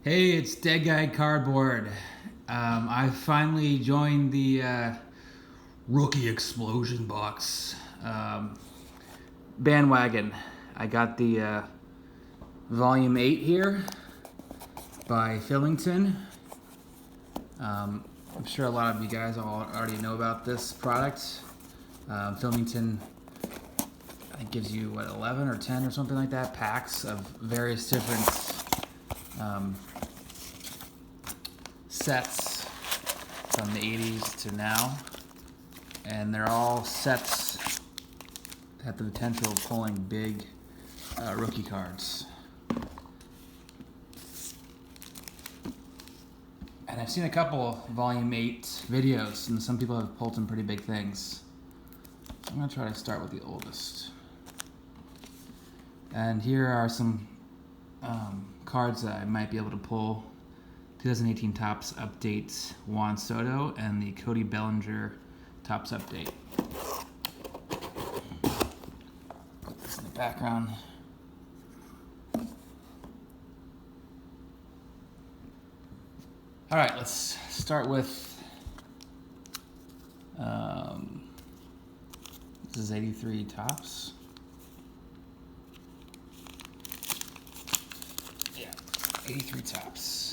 Hey, it's Dead Guy Cardboard. I finally joined the Rookie Explosion Box bandwagon. I got the Volume 8 here by Philmington. I'm sure a lot of you guys all already know about this product. Philmington, I think, gives you, 11 or 10 or something like that, packs of various different sets from the 80s to now, and they're all sets that have the potential of pulling big rookie cards. And I've seen a couple Volume 8 videos, and some people have pulled some pretty big things. So I'm going to try to start with the oldest. And here are some cards that I might be able to pull. 2018 Topps Update Juan Soto and the Cody Bellinger Topps Update. Put this in the background. All right, let's start with, this is 83 Topps. Yeah, 83 Topps.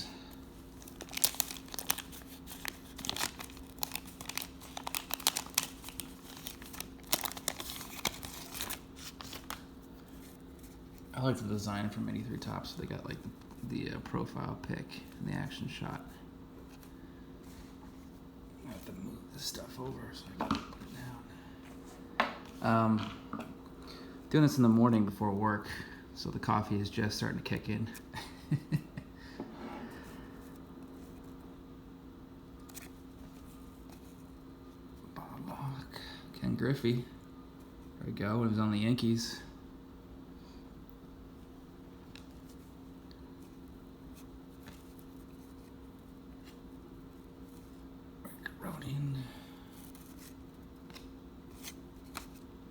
I like the design from 83 Topps. They got like the profile pic and the action shot. I have to move this stuff over so I can put it down. Doing this in the morning before work, so the coffee is just starting to kick in. Bob Hawk, Ken Griffey. There we go. It was on the Yankees.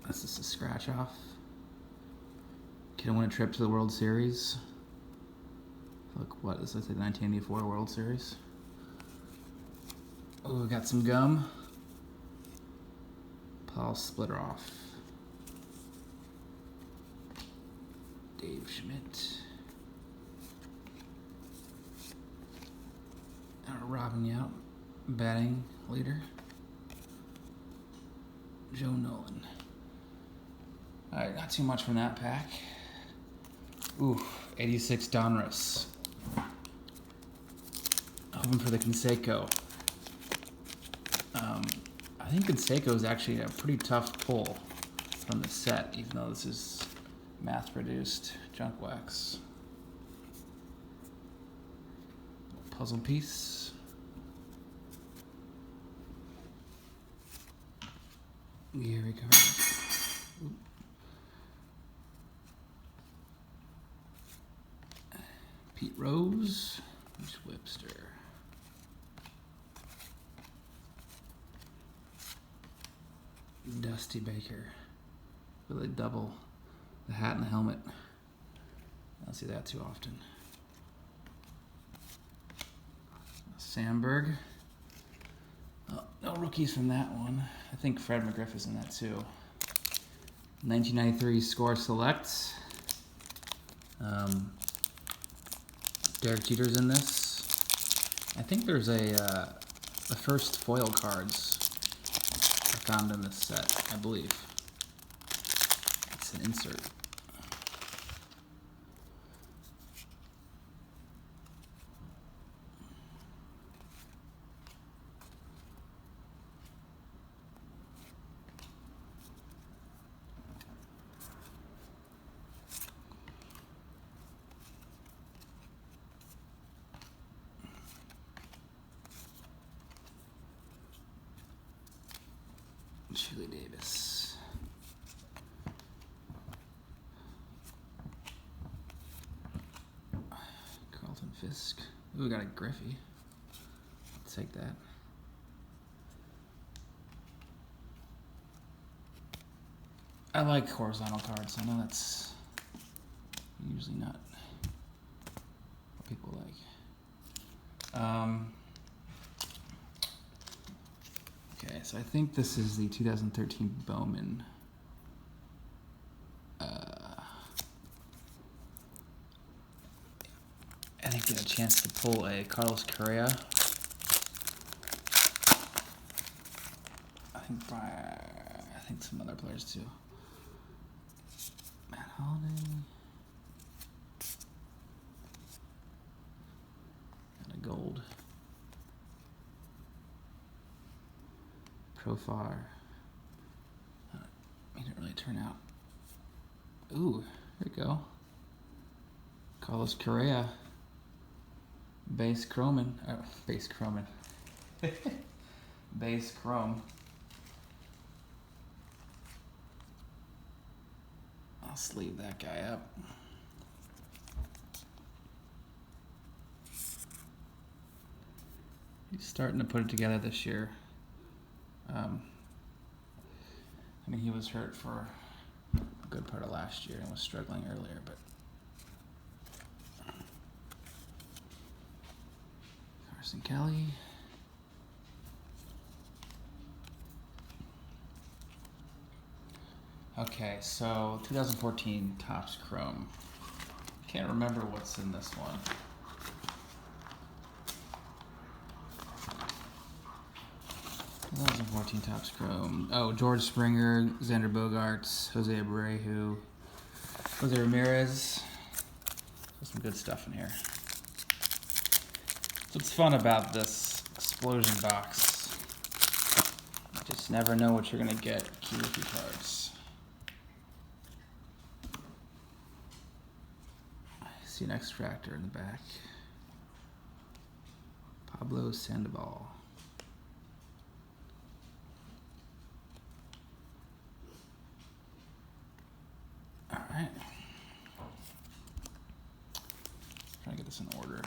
That's just a scratch off. Kid won a trip to the World Series. Look, what is this? The 1984 World Series. Oh, we got some gum. Paul Splitteroff. Dave Schmidt. Robin Yount, batting leader. Joe Nolan. Alright, not too much from that pack. Ooh, 86 Donruss. Hoping for the Canseco. I think Canseco is actually a pretty tough pull from the set, even though this is mass-produced junk wax. Puzzle piece. Gary Carter. Pete Rose, Mitch Webster. Dusty Baker. Really double the hat and the helmet. I don't see that too often. Sandberg. Oh, no rookies from that one. I think Fred McGriff is in that too. 1993 Score Select. Derek Jeter's in this. I think there's the first foil cards I found in this set, I believe. It's an insert. Shirley Davis. Carlton Fisk. Ooh, we got a Griffey. Let's take that. I like horizontal cards. I know that's usually not what people like. Okay, so I think this is the 2013 Bowman. I didn't get a chance to pull a Carlos Correa. I think some other players too. Matt Holiday. And a gold. Profile. It didn't really turn out. Ooh, there you go. Carlos Correa. Base Chroman. Base Chroman. Base Chrome. I'll sleeve that guy up. He's starting to put it together this year. I mean, he was hurt for a good part of last year and was struggling earlier, but Carson Kelly. Okay, so 2014 Topps Chrome. Can't remember what's in this one. Topps Chrome. Oh, George Springer, Xander Bogaerts, Jose Abreu, Jose Ramirez. There's some good stuff in here. So what's fun about this explosion box? You just never know what you're gonna get. Key rookie cards. I see an extractor in the back. Pablo Sandoval. Alright. Trying to get this in order.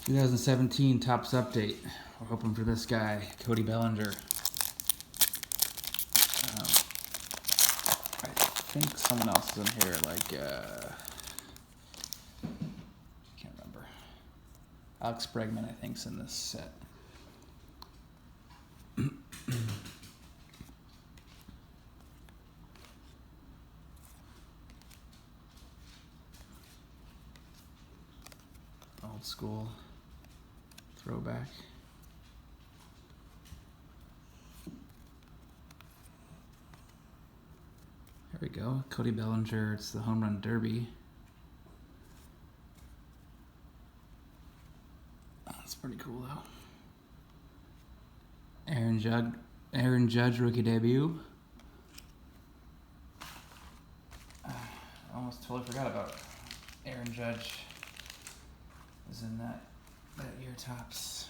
"2017 Topps Update." We're hoping for this guy, Cody Bellinger. I think someone else is in here, like, can't remember. Alex Bregman, I think, is in this set. Old school throwback. There we go. Cody Bellinger. It's the Home Run Derby. That's pretty cool, though. Aaron Judge rookie debut. I almost totally forgot about Aaron Judge. Was in that year Topps.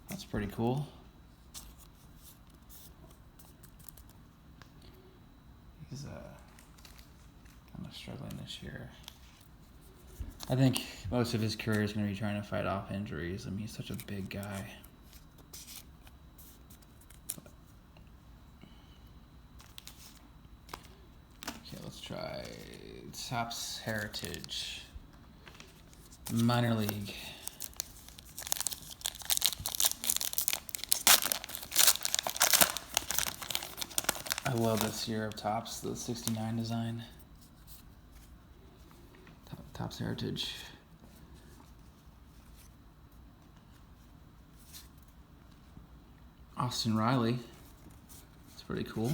That's pretty cool. He's kind of struggling this year. I think most of his career is going to be trying to fight off injuries. I mean, he's such a big guy. Okay, let's try Topps Heritage. Minor League. I love this year of Topps, the 69 design. Topps Heritage. Austin Riley. It's pretty cool.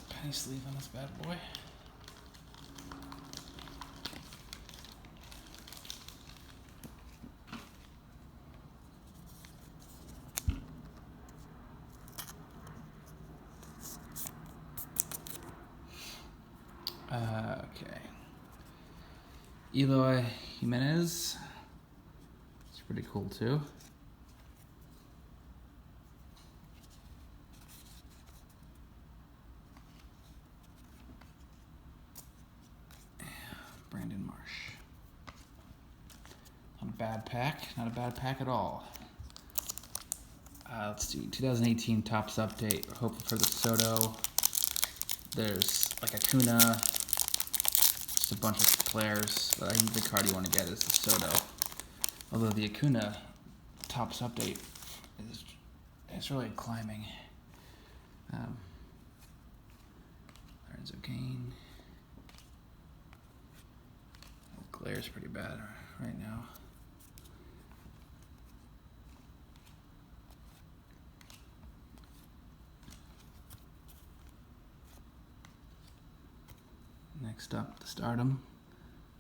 Penny sleeve on this bad boy. Okay. Eloy Jimenez. It's pretty cool too. Brandon Marsh. Not a bad pack. Not a bad pack at all. Let's see, 2018 Topps update. We're hoping for the Soto. There's like Acuna, just a bunch of players, but I think the card you want to get is the Soto. Although the Acuna Topps update is really climbing. Lorenzo Kane. The glare's pretty bad right now. Next up, the Stardom.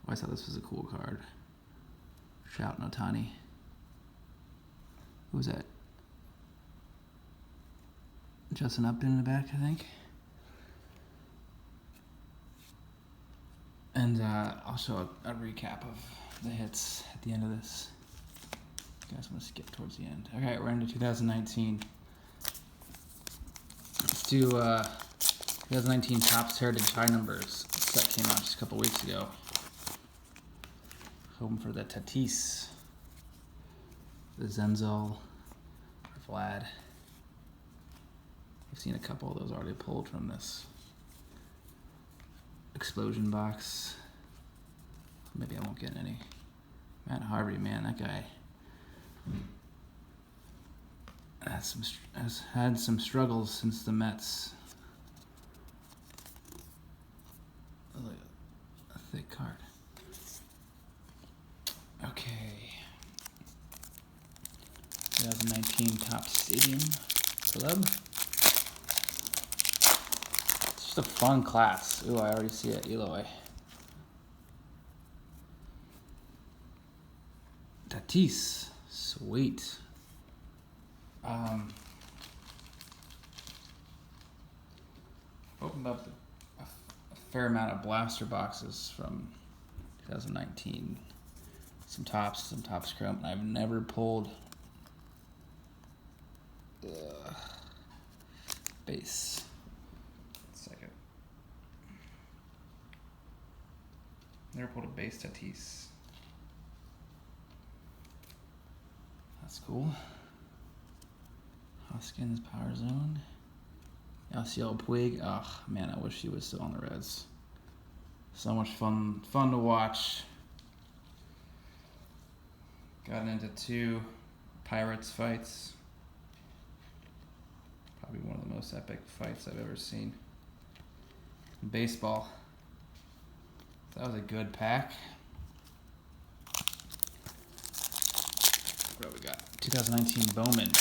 Oh, I thought this was a cool card. Shout Otani. Who was that? Justin Upton in the back, I think. And I'll show a recap of the hits at the end of this. You guys want to skip towards the end. Okay, we're into 2019. Let's do 2019 Topps Heritage High Numbers. This set came out just a couple weeks ago. Hoping for the Tatis, the Zenzel, or Vlad. I've seen a couple of those already pulled from this explosion box. Maybe I won't get any. Matt Harvey, man, that guy has had some struggles since the Mets. A thick card. Okay. 2019 Topps Stadium Club. It's just a fun class. Ooh, I already see it. Eloy. Tatis. Sweet. Opened up a fair amount of blaster boxes from 2019. Some Topps Chrome. I've never pulled base. Second. Never pulled a base Tatis. That's cool. Hoskins Power Zone. LCL Puig. Oh man, I wish he was still on the Reds. So much fun to watch. Gotten into 2 Pirates fights. Probably one of the most epic fights I've ever seen. Baseball. That was a good pack. What do we got? 2019 Bowman.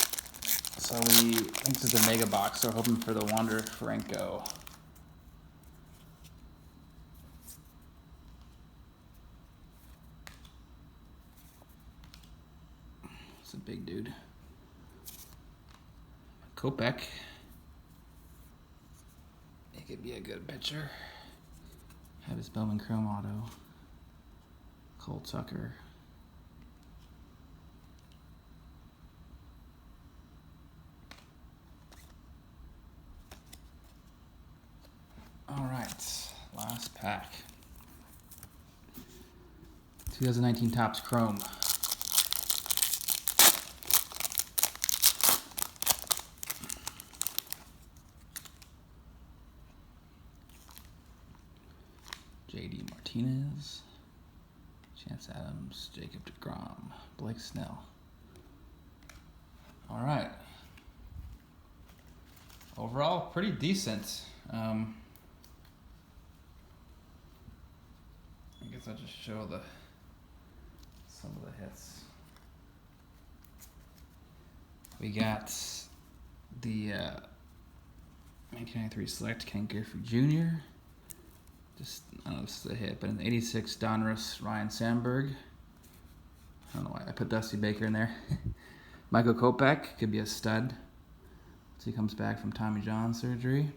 So I think this is a mega box, so we're hoping for the Wander Franco. It's a big dude. Kopech. He could be a good pitcher. Have his Bowman Chrome Auto. Cole Tucker. All right, last pack. 2019 Topps Chrome. J.D. Martinez, Chance Adams, Jacob deGrom, Blake Snell. All right. Overall, pretty decent. I guess I'll just show some of the hits. We got the 1993 Select Ken Griffey Jr. Just, I don't know if this is a hit, but in 86 Donruss Ryan Sandberg. I don't know why I put Dusty Baker in there. Michael Kopech could be a stud once he comes back from Tommy John surgery.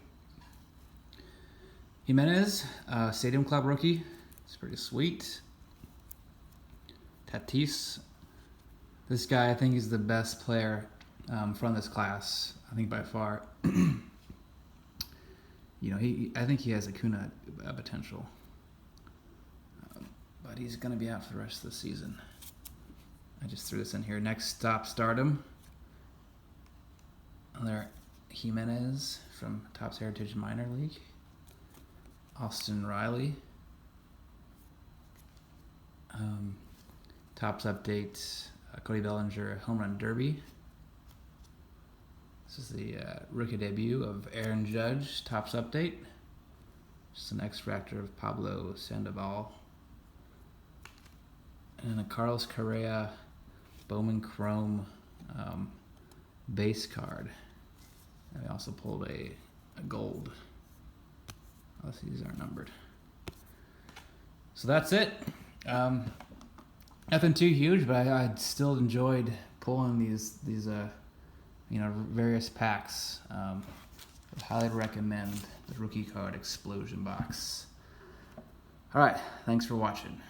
Jimenez, Stadium Club rookie. It's pretty sweet. Tatis. This guy, I think, is the best player from this class. I think by far. You know, I think he has Acuna potential, but he's going to be out for the rest of the season. I just threw this in here. Next stop, Stardom. Another Jimenez from Topps Heritage Minor League. Austin Riley. Topps Update, Cody Bellinger Home Run Derby. This is the rookie debut of Aaron Judge, Topps Update. Just an extractor of Pablo Sandoval. And a Carlos Correa Bowman Chrome base card. And we also pulled a gold. Unless these aren't numbered. So that's it. Nothing too huge, but I still enjoyed pulling these various packs. I highly recommend the rookie card explosion box. All right, thanks for watching.